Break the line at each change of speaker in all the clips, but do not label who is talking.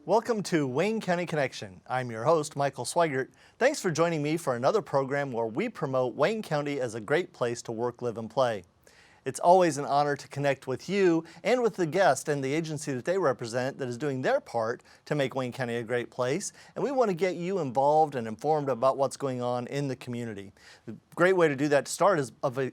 Welcome to Wayne County Connection. I'm your host, Michael Swiegart. Thanks for joining me for another program where we promote Wayne County as a great place to work, live, and play. It's always an honor to connect with you and with the guest and the agency that they represent that is doing their part to make Wayne County a great place. And we want to get you involved and informed about what's going on in the community. The great way to do that to start is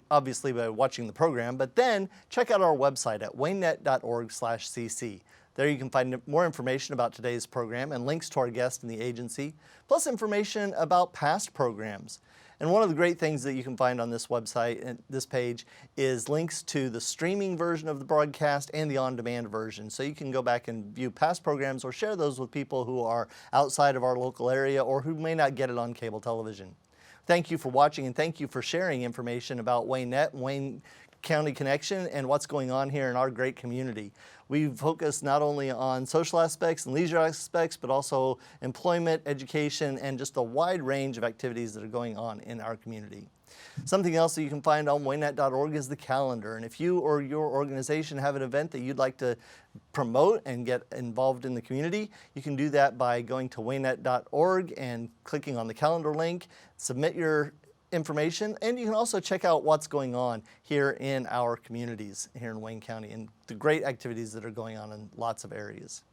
obviously by watching the program, but then check out our website at waynenet.org/cc. There you can find more information about today's program and links to our guest and the agency, plus information about past programs. And one of the great things that you can find on this website and this page is links to the streaming version of the broadcast and the on-demand version. So you can go back and view past programs or share those with people who are outside of our local area or who may not get it on cable television. Thank you for watching and thank you for sharing information about WayNet and Wayne County Connection and what's going on here in our great community. We focus not only on social aspects and leisure aspects, but also employment, education, and just a wide range of activities that are going on in our community. Something else that you can find on waynet.org is the calendar. And if you or your organization have an event that you'd like to promote and get involved in the community, you can do that by going to waynet.org and clicking on the calendar link, submit your information, and you can also check out what's going on here in our communities here in Wayne County and the great activities that are going on in lots of areas.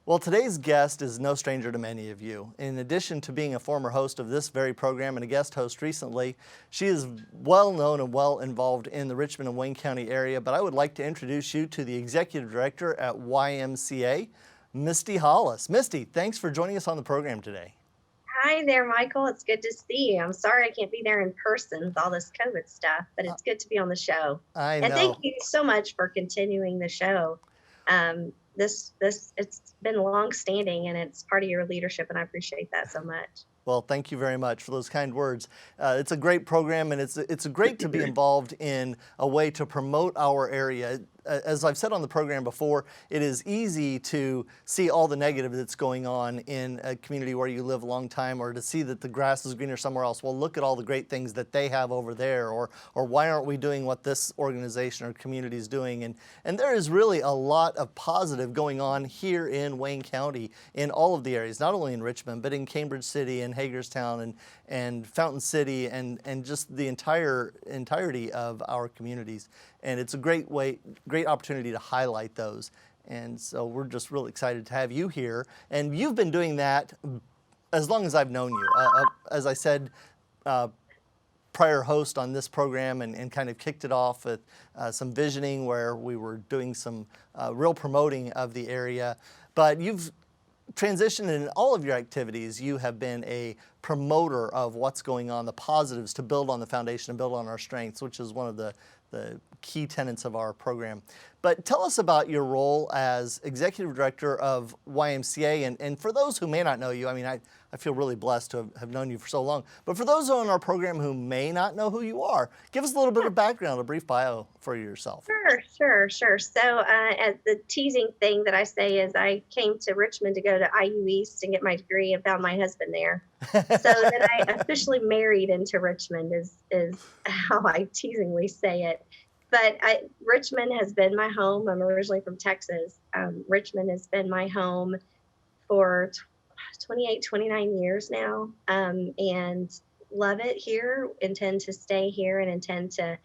Well, today's guest is no stranger to many of you. In addition to being a former host of this very program and a guest host recently, she is well known and well involved in the Richmond and Wayne County area, but I would like to introduce you to the Executive Director at YMCA, Misty Hollis. Misty, thanks for joining us on the program today.
Hi there, Michael. It's good to see you. I'm sorry I can't be there in person with all this COVID stuff, but it's good to be on the show.
I know.
And thank you so much for continuing the show. It's been long standing and it's part of your leadership, and I appreciate that so much.
Well, thank you very much for those kind words. It's a great program, and it's great to be involved in a way to promote our area. As I've said on the program before, it is easy to see all the negative that's going on in a community where you live a long time, or to see that the grass is greener somewhere else. Well, look at all the great things that they have over there, or why aren't we doing what this organization or community is doing? And there is really a lot of positive going on here in Wayne County in all of the areas, not only in Richmond, but in Cambridge City and Hagerstown and Fountain City and just the entirety of our communities. And it's a great opportunity to highlight those. And so we're just really excited to have you here. And you've been doing that as long as I've known you. As I said, prior host on this program and kind of kicked it off with some visioning where we were doing some real promoting of the area. But you've transitioned in all of your activities. You have been a promoter of what's going on, the positives, to build on the foundation and build on our strengths, which is one of the key tenets of our program. But tell us about your role as Executive Director of YMCA. And for those who may not know you, I mean, I feel really blessed to have known you for so long. But for those on our program who may not know who you are, give us a little bit of background, a brief bio for yourself.
Sure. So as the teasing thing that I say is I came to Richmond to go to IU East and get my degree and found my husband there. So then I officially married into Richmond is how I teasingly say it. But Richmond has been my home. I'm originally from Texas. Richmond has been my home for 28, 29 years now, and love it here. Intend to stay here and intend to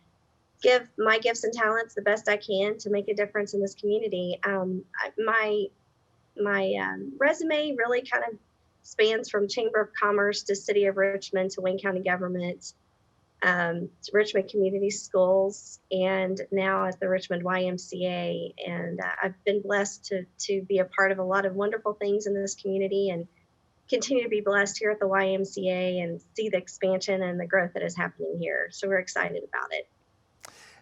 give my gifts and talents the best I can to make a difference in this community. My resume really kind of spans from Chamber of Commerce to City of Richmond to Wayne County government, to Richmond Community Schools, and now at the Richmond YMCA. And I've been blessed to be a part of a lot of wonderful things in this community and continue to be blessed here at the YMCA and see the expansion and the growth that is happening here. So we're excited about it.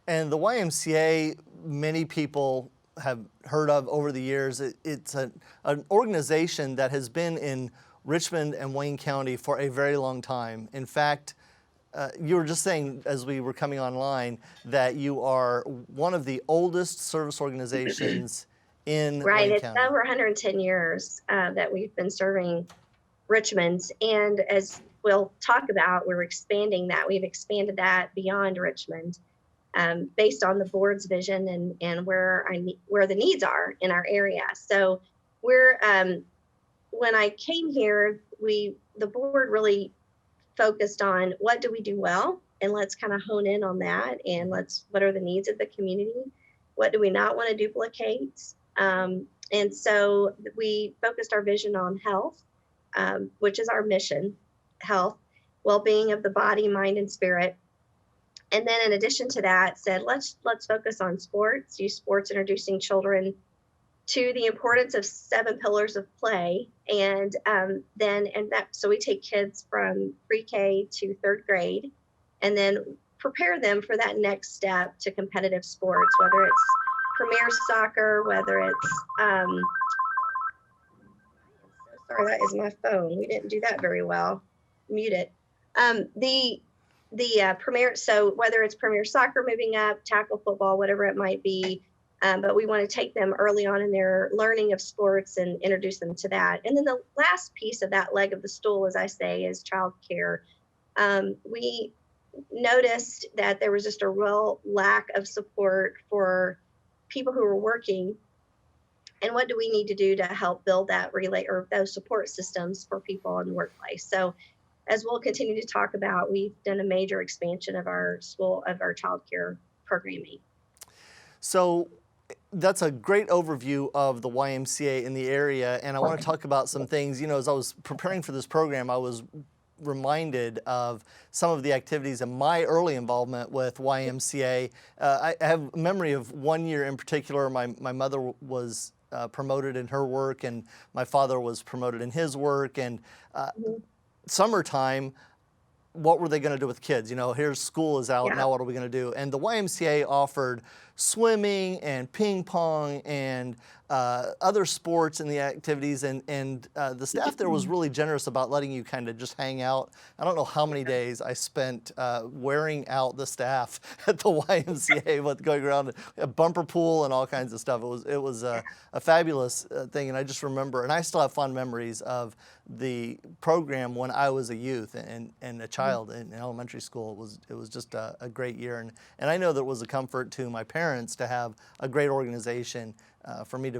And the YMCA, many people have heard of over the years. It's an organization that has been in Richmond and Wayne County for a very long time. In fact, you were just saying as we were coming online that you are one of the oldest service organizations in
Right,
Wayne
it's
County.
over 110 years that we've been serving Richmond. And as we'll talk about, we're expanding that. We've expanded that beyond Richmond based on the board's vision and where the needs are in our area. So we're when I came here, the board really focused on what do we do well, and let's kind of hone in on that, and what are the needs of the community, what do we not want to duplicate, and so we focused our vision on health, which is our mission: health, well-being of the body, mind, and spirit. And then in addition to that, said let's focus on sports, use sports, introducing children to the importance of 7 pillars of play. And so we take kids from pre-K to 3rd grade, and then prepare them for that next step to competitive sports, whether it's premier soccer, whether it's sorry, that is my phone. We didn't do that very well. Mute it. The premier, so whether it's premier soccer moving up, tackle football, whatever it might be, but we want to take them early on in their learning of sports and introduce them to that. And then the last piece of that leg of the stool, as I say, is childcare. We noticed that there was just a real lack of support for people who were working. And what do we need to do to help build that those support systems for people in the workplace? So as we'll continue to talk about, we've done a major expansion of our childcare programming.
So that's a great overview of the YMCA in the area, and I want to talk about some things. You know, as I was preparing for this program, I was reminded of some of the activities in my early involvement with YMCA. I have a memory of one year in particular. My mother was promoted in her work, and my father was promoted in his work, and summertime, what were they going to do with kids? You know, here's school is out, now what are we going to do? And the YMCA offered swimming and ping pong and other sports and the activities, and the staff there was really generous about letting you kind of just hang out. I don't know how many days I spent wearing out the staff at the YMCA with going around a bumper pool and all kinds of stuff. It was a fabulous thing, and I just remember, and I still have fond memories of the program when I was a youth and a child in elementary school. It was just a great year, and I know that it was a comfort to my parents to have a great organization for me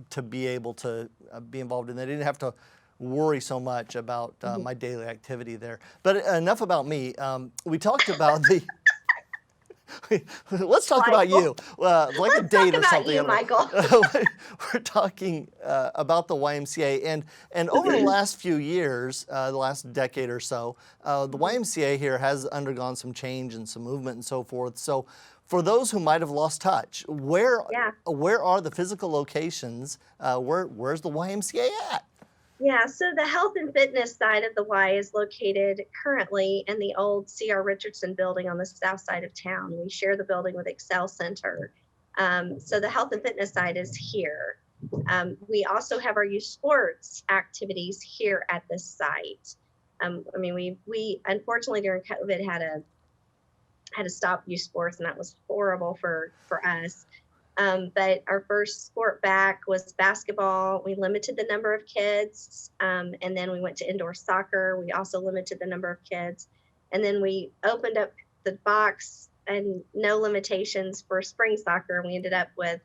to be able to be involved in. They didn't have to worry so much about my daily activity there. But enough about me. We talked about the. Let's talk about you, like a date or something.
You, Michael.
We're talking about the YMCA, and over the last few years, the last decade or so, the YMCA here has undergone some change and some movement and so forth. So, for those who might have lost touch, where are the physical locations? Where's the YMCA at?
Yeah, so the health and fitness side of the Y is located currently in the old C.R. Richardson building on the south side of town. We share the building with Excel Center. So the health and fitness side is here. We also have our youth sports activities here at this site. I mean, we unfortunately during COVID had to stop youth sports, and that was horrible for us. But our first sport back was basketball. We limited the number of kids, and then we went to indoor soccer. We also limited the number of kids, and then we opened up the box and no limitations for spring soccer. And we ended up with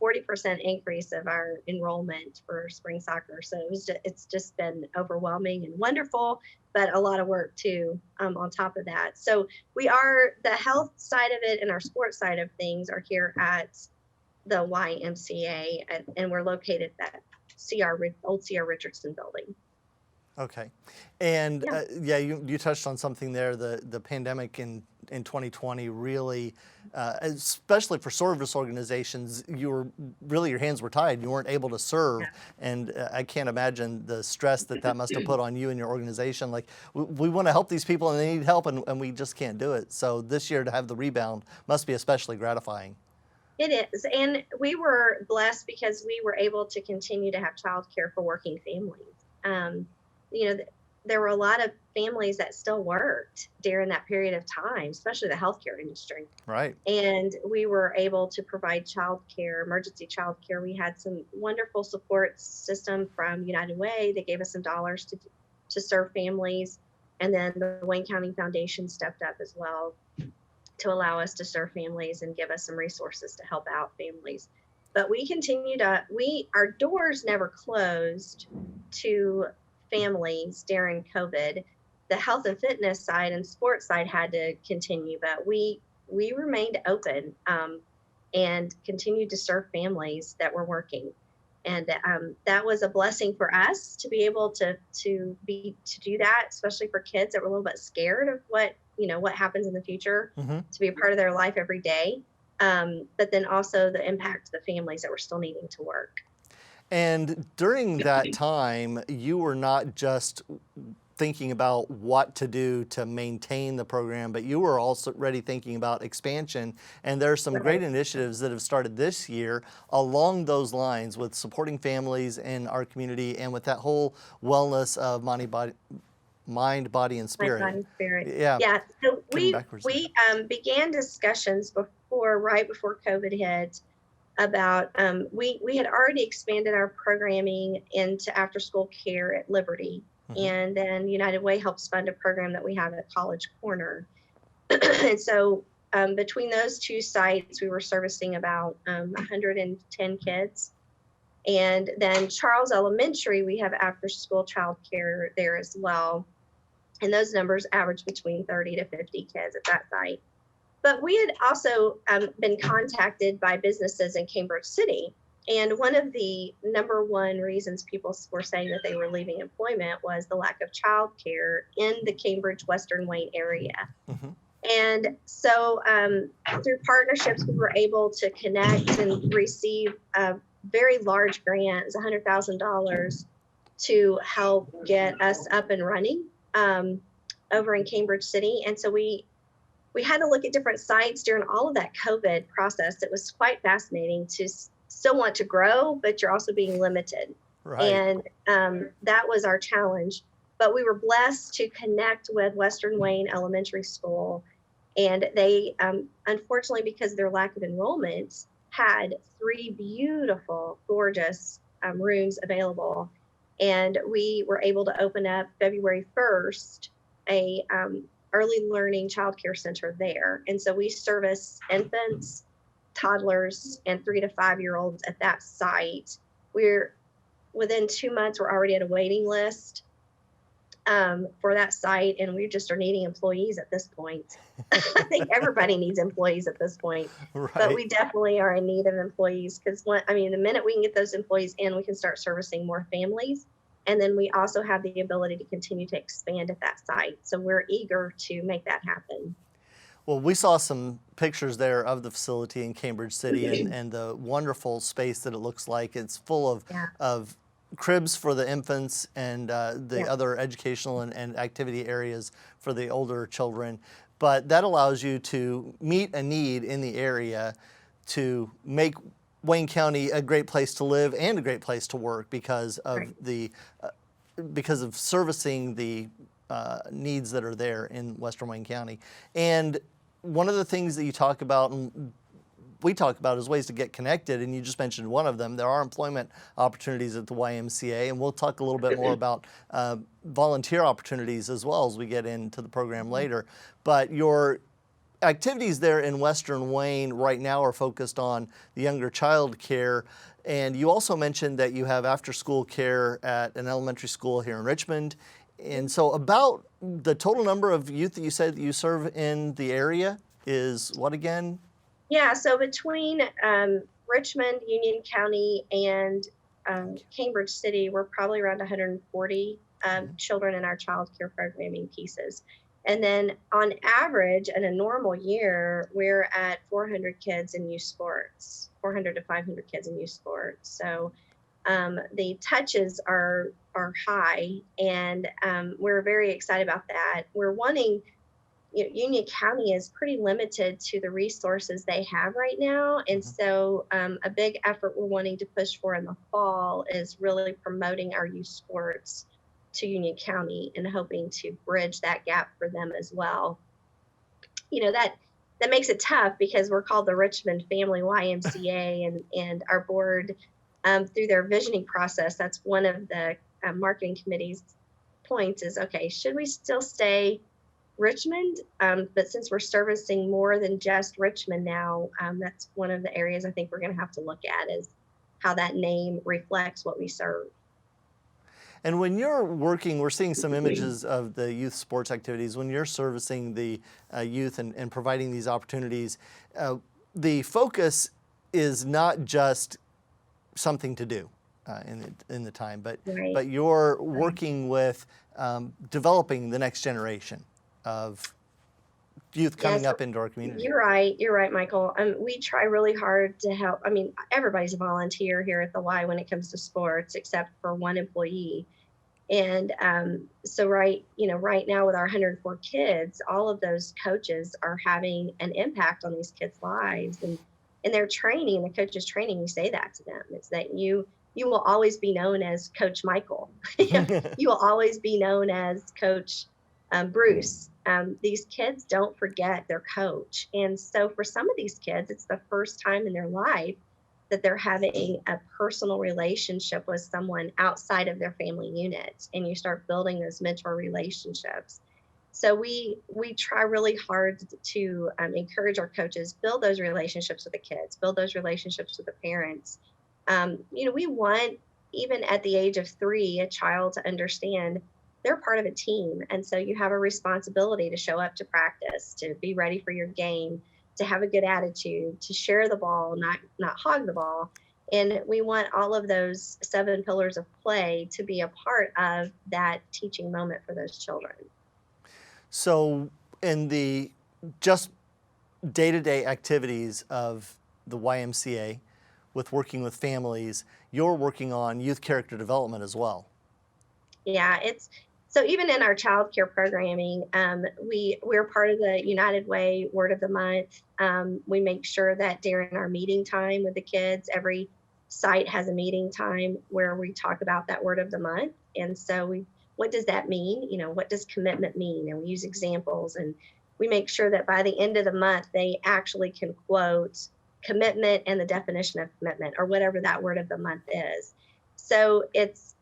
40% increase of our enrollment for spring soccer. So it's just been overwhelming and wonderful, but a lot of work too on top of that. So the health side of it and our sports side of things are here at the YMCA, and we're located at old C.R. Richardson building.
Okay, and you touched on something there. The pandemic in 2020 really, especially for service organizations, your hands were tied. You weren't able to serve, and I can't imagine the stress that must have put on you and your organization. Like we want to help these people and they need help, and we just can't do it. So this year to have the rebound must be especially gratifying.
It is, and we were blessed because we were able to continue to have childcare for working families. There were a lot of families that still worked during that period of time, especially the healthcare industry.
Right.
And we were able to provide childcare, emergency childcare. We had some wonderful support system from United Way. They gave us some dollars to serve families. And then the Wayne County Foundation stepped up as well to allow us to serve families and give us some resources to help out families. but we continue to, our doors never closed to families during COVID. The health and fitness side and sports side had to continue, but we remained open, and continued to serve families that were working. And that was a blessing for us to be able to do that, especially for kids that were a little bit scared of what happens in the future, to be a part of their life every day. But then also the impact to the families that were still needing to work.
And during that time, you were not just thinking about what to do to maintain the program, but you were also already thinking about expansion. And there are some great initiatives that have started this year along those lines with supporting families in our community and with that whole wellness of mind, body, and spirit.
Mind, body, spirit.
Yeah.
Yeah. So we
we
began discussions right before COVID hit about we had already expanded our programming into after school care at Liberty. And then United Way helps fund a program that we have at College Corner. And so between those two sites, we were servicing about 110 kids. And then Charles Elementary, we have after school childcare there as well. And those numbers average between 30 to 50 kids at that site. But we had also been contacted by businesses in Cambridge City. And one of the number one reasons people were saying that they were leaving employment was the lack of childcare in the Cambridge Western Wayne area. And so through partnerships, we were able to connect and receive a very large grant, $100,000, to help get us up and running over in Cambridge City. And so we had to look at different sites during all of that COVID process. It was quite fascinating to still want to grow, but you're also being limited.
Right.
And that was our challenge. But we were blessed to connect with Western Wayne Elementary School. And they, unfortunately, because of their lack of enrollment, had 3 beautiful, gorgeous rooms available. And we were able to open up February 1st a early learning childcare center there. And so we service infants, toddlers, and 3 to 5-year-olds at that site. We're within 2 months, we're already at a waiting list for that site, and we just are needing employees at this point. I think everybody needs employees at this point, but we definitely are in need of employees because the minute we can get those employees in, we can start servicing more families. And then we also have the ability to continue to expand at that site. So we're eager to make that happen.
Well, we saw some pictures there of the facility in Cambridge City and the wonderful space that it looks like. It's full of cribs for the infants and the other educational and activity areas for the older children. But that allows you to meet a need in the area to make Wayne County a great place to live and a great place to work because of because of servicing the needs that are there in Western Wayne County. And one of the things that you talk about and we talk about is ways to get connected, and you just mentioned one of them. There are employment opportunities at the YMCA, and we'll talk a little bit more about volunteer opportunities as well as we get into the program later. But your activities there in Western Wayne right now are focused on the younger child care, and you also mentioned that you have after-school care at an elementary school here in Richmond. And so about the total number of youth that you said that you serve in the area is what again?
Yeah, so between Richmond, Union County, and Cambridge City, we're probably around 140 children in our child care programming pieces. And then on average, in a normal year, we're at 400 kids in youth sports, 400 to 500 kids in youth sports. So the touches are high, and we're very excited about that. We're wanting, Union County is pretty limited to the resources they have right now. And so a big effort we're wanting to push for in the fall is really promoting our youth sports to Union County and hoping to bridge that gap for them as well. That makes it tough because we're called the Richmond Family YMCA, and our board, through their visioning process, that's one of the marketing committee's points is, okay, should we still stay Richmond, but since we're servicing more than just Richmond now, that's one of the areas I think we're going to have to look at is how that name reflects what we serve.
And when you're working, we're seeing some images of the youth sports activities. When you're servicing the youth and providing these opportunities, the focus is not just something to do in the time, but
Right.
but you're working with developing the next generation of youth coming
Yes,
up into our community.
you're right. You're right, Michael. We try really hard to help. I mean, everybody's a volunteer here at the Y when it comes to sports, except for one employee. And so right now with our 104 kids, all of those coaches are having an impact on these kids' lives. And in their training, the coaches training, we say that to them. It's that you will always be known as Coach Michael. You will always be known as Coach Bruce. These kids don't forget their coach. And so for some of these kids, it's the first time in their life that they're having a personal relationship with someone outside of their family unit, and you start building those mentor relationships. So we try really hard to encourage our coaches, build those relationships with the kids, build those relationships with the parents. We want, even at the age of 3, a child to understand they're part of a team, and so you have a responsibility to show up to practice, to be ready for your game, to have a good attitude, to share the ball, not hog the ball. And we want all of those 7 pillars of play to be a part of that teaching moment for those children.
So in the just day-to-day activities of the YMCA with working with families, you're working on youth character development as well.
Yeah, so even in our child care programming, we're part of the United Way Word of the Month. We make sure that during our meeting time with the kids, every site has a meeting time where we talk about that word of the month. And so what does that mean? What does commitment mean? And we use examples, and we make sure that by the end of the month, they actually can quote commitment and the definition of commitment, or whatever that word of the month is. So it's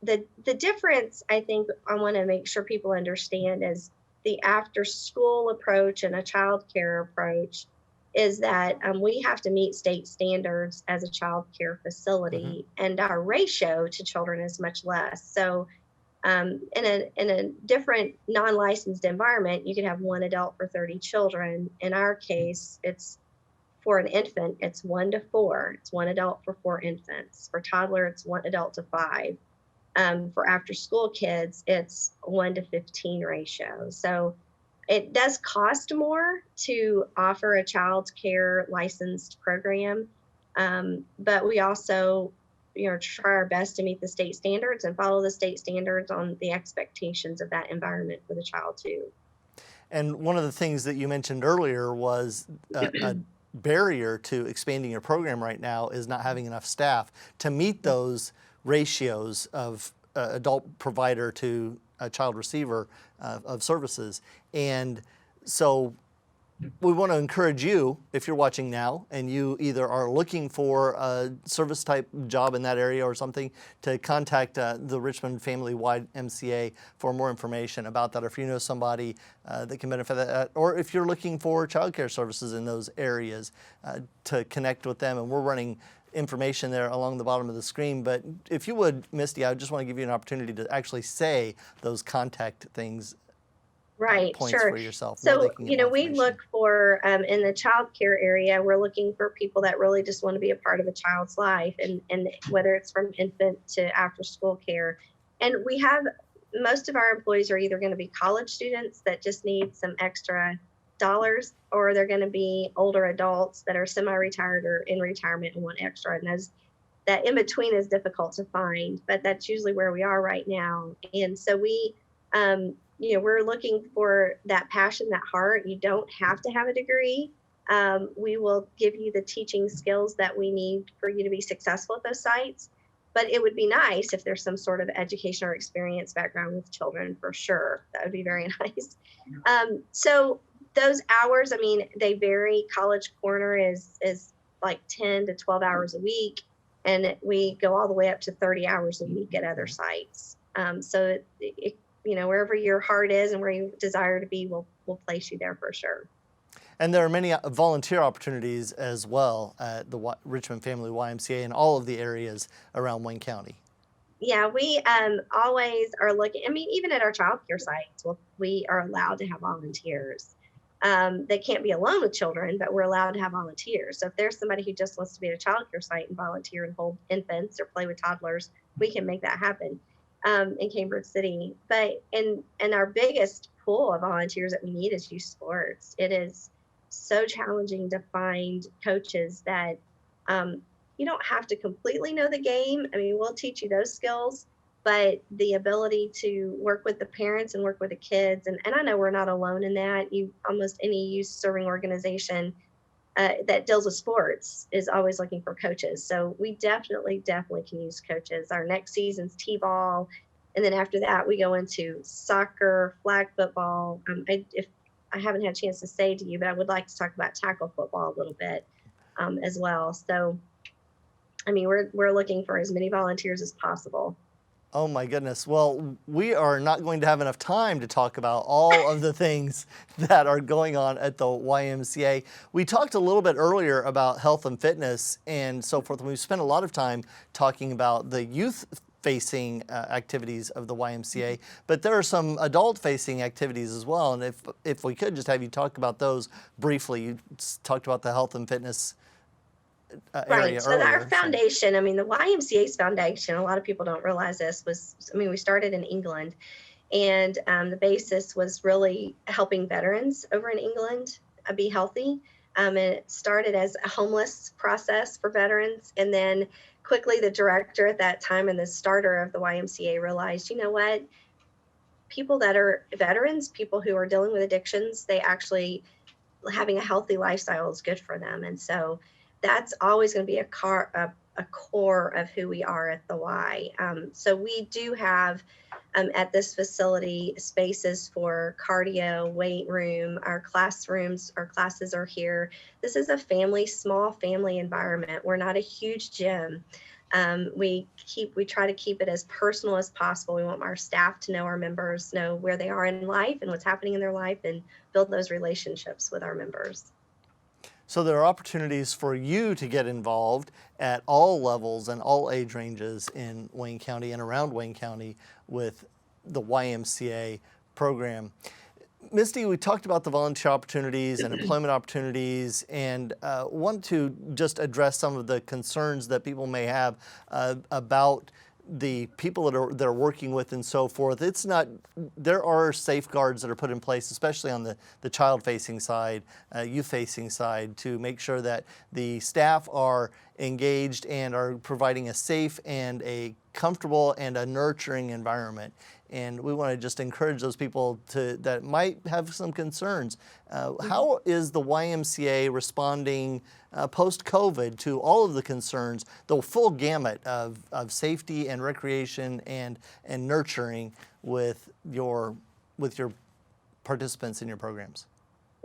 the difference, I think, I want to make sure people understand is the after school approach and a child care approach is that we have to meet state standards as a child care facility, and our ratio to children is much less. So in a different non-licensed environment, you could have 1 adult for 30 children. In our case, it's for an infant, it's 1 to 4. It's 1 adult for 4 infants. For toddler, it's 1 adult to 5. For after school kids, it's 1 to 15 ratio. So it does cost more to offer a child care licensed program, but we also try our best to meet the state standards and follow the state standards on the expectations of that environment for the child too.
And one of the things that you mentioned earlier was a barrier to expanding your program right now is not having enough staff to meet those ratios of adult provider to a child receiver of services. And so we want to encourage you, if you're watching now and you either are looking for a service type job in that area or something, to contact the Richmond Family YMCA for more information about that, or if you know somebody that can benefit that, or if you're looking for childcare services in those areas, to connect with them. And we're running information there along the bottom of the screen. But if you would, Misty, I just want to give you an opportunity to actually say those contact things.
Right,
Points
sure.
for yourself.
So, we look for, in the child care area, we're looking for people that really just want to be a part of a child's life, and whether it's from infant to after school care. And we have, most of our employees are either going to be college students that just need some extra dollars, or they're going to be older adults that are semi-retired or in retirement and want extra. And that in between is difficult to find, but that's usually where we are right now. And so we're looking for that passion, that heart. You don't have to have a degree. We will give you the teaching skills that we need for you to be successful at those sites. But it would be nice if there's some sort of education or experience background with children, for sure. That would be very nice. So those hours, they vary. College Corner is like 10 to 12 hours a week, and we go all the way up to 30 hours a week at other sites. So wherever your heart is and where you desire to be, we'll place you there for sure.
And there are many volunteer opportunities as well at the Richmond Family YMCA and all of the areas around Wayne County.
Yeah, we always are looking. I mean, even at our child care sites, we are allowed to have volunteers. They can't be alone with children, but we're allowed to have volunteers. So if there's somebody who just wants to be at a child care site and volunteer and hold infants or play with toddlers, we can make that happen in Cambridge City. But and our biggest pool of volunteers that we need is youth sports. It is so challenging to find coaches that you don't have to completely know the game. I mean, we'll teach you those skills, but the ability to work with the parents and work with the kids, and I know we're not alone in that. Almost any youth serving organization that deals with sports is always looking for coaches. So we definitely can use coaches. Our next season's T-ball, and then after that we go into soccer, flag football. If I haven't had a chance to say to you, but I would like to talk about tackle football a little bit as well. So, I mean, we're looking for as many volunteers as possible.
Oh my goodness. Well, we are not going to have enough time to talk about all of the things that are going on at the YMCA. We talked a little bit earlier about health and fitness and so forth. And we've spent a lot of time talking about the youth-facing activities of the YMCA, but there are some adult-facing activities as well. And if we could just have you talk about those briefly. You talked about the health and fitness area
Right. So
earlier.
our foundation, I mean, the YMCA's foundation, a lot of people don't realize this, we started in England, and the basis was really helping veterans over in England be healthy. And it started as a homeless process for veterans. And then quickly the director at that time and the starter of the YMCA realized, you know what? People that are veterans, people who are dealing with addictions, they actually having a healthy lifestyle is good for them. And so that's always going to be a core of who we are at the Y. So we do have at this facility spaces for cardio, weight room, our classrooms, our classes are here. This is a small family environment. We're not a huge gym. We try to keep it as personal as possible. We want our staff to know our members, know where they are in life and what's happening in their life, and build those relationships with our members.
So there are opportunities for you to get involved at all levels and all age ranges in Wayne County and around Wayne County with the YMCA program. Misty, we talked about the volunteer opportunities and employment opportunities, and want to just address some of the concerns that people may have about the people that are working with and so forth. There are safeguards that are put in place, especially on the child-facing side, youth-facing side, to make sure that the staff are engaged and are providing a safe and a comfortable and a nurturing environment. And we want to just encourage those people that might have some concerns. How is the YMCA responding post-COVID to all of the concerns, the full gamut of safety and recreation and nurturing with your participants in your programs?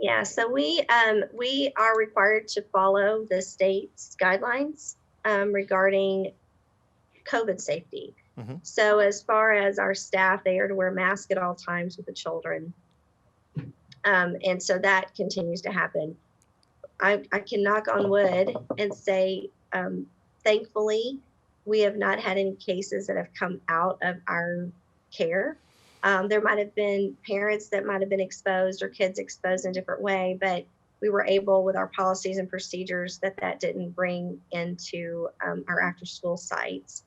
Yeah, so we are required to follow the state's guidelines regarding COVID safety. Mm-hmm. So as far as our staff, they are to wear masks at all times with the children. And so that continues to happen. I can knock on wood and say, thankfully, we have not had any cases that have come out of our care. There might have been parents that might have been exposed or kids exposed in a different way, but we were able, with our policies and procedures, that didn't bring into our after-school sites.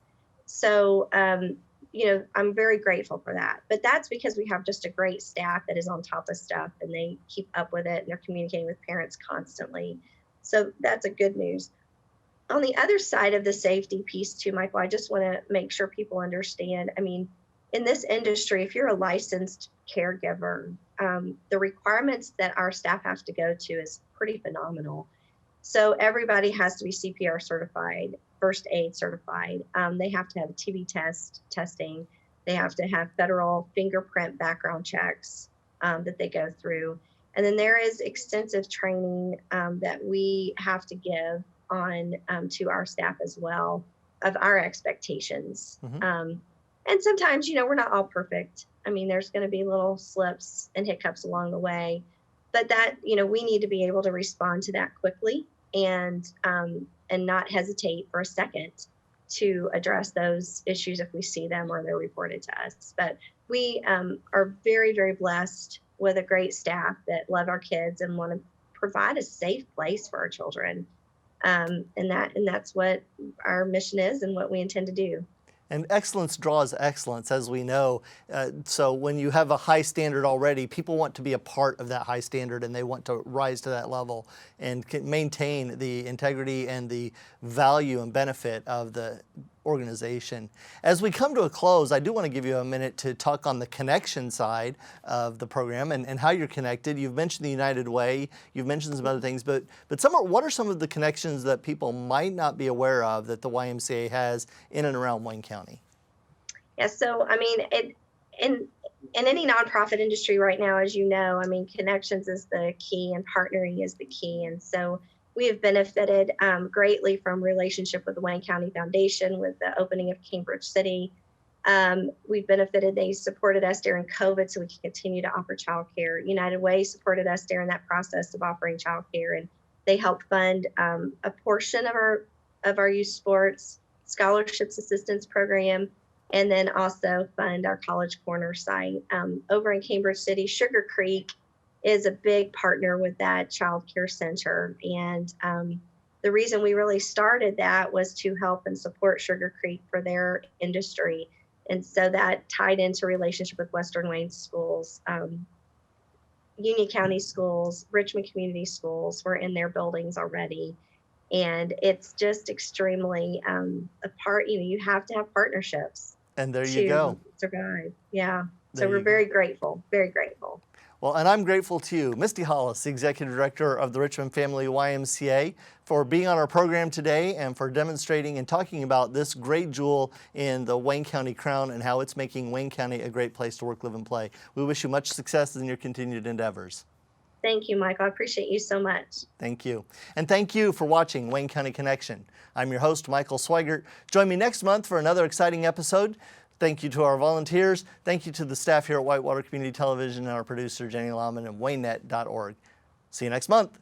So, I'm very grateful for that. But that's because we have just a great staff that is on top of stuff, and they keep up with it, and they're communicating with parents constantly. So that's a good news. On the other side of the safety piece too, Michael, I just want to make sure people understand. I mean, in this industry, if you're a licensed caregiver, the requirements that our staff have to go to is pretty phenomenal. So everybody has to be CPR certified, first aid certified. They have to have a TB testing. They have to have federal fingerprint background checks that they go through. And then there is extensive training that we have to give on to our staff as well of our expectations. Mm-hmm. And sometimes, we're not all perfect. I mean, there's going to be little slips and hiccups along the way, but that, we need to be able to respond to that quickly and not hesitate for a second to address those issues if we see them or they're reported to us. But we are very, very blessed with a great staff that love our kids and want to provide a safe place for our children. And that's what our mission is and what we intend to do.
And excellence draws excellence, as we know. So when you have a high standard already, people want to be a part of that high standard, and they want to rise to that level and maintain the integrity and the value and benefit of the organization. As we come to a close, I do want to give you a minute to talk on the connection side of the program and how you're connected. You've mentioned the United Way, you've mentioned some other things, but what are some of the connections that people might not be aware of that the YMCA has in and around Wayne County?
Yeah, so I mean, in any nonprofit industry right now, as you know, I mean, connections is the key and partnering is the key. And so we have benefited greatly from relationship with the Wayne County Foundation with the opening of Cambridge City. We've benefited. They supported us during COVID so we can continue to offer childcare. United Way supported us during that process of offering childcare, and they helped fund a portion of our youth sports scholarships assistance program, and then also fund our College Corner site. Over in Cambridge City, Sugar Creek is a big partner with that child care center. And the reason we really started that was to help and support Sugar Creek for their industry. And so that tied into relationship with Western Wayne Schools, Union County Schools, Richmond Community Schools were in their buildings already. And it's just extremely you have to have partnerships.
And there you go.
Survive. Yeah. So we're very grateful, very grateful.
Well, and I'm grateful to you, Misty Hollis, the Executive Director of the Richmond Family YMCA, for being on our program today and for demonstrating and talking about this great jewel in the Wayne County Crown and how it's making Wayne County a great place to work, live, and play. We wish you much success in your continued endeavors.
Thank you, Michael. I appreciate you so much.
Thank you. And thank you for watching Wayne County Connection. I'm your host, Michael Swiegart. Join me next month for another exciting episode. Thank you to our volunteers. Thank you to the staff here at Whitewater Community Television and our producer, Jenny Lahman, and WayneNet.org. See you next month.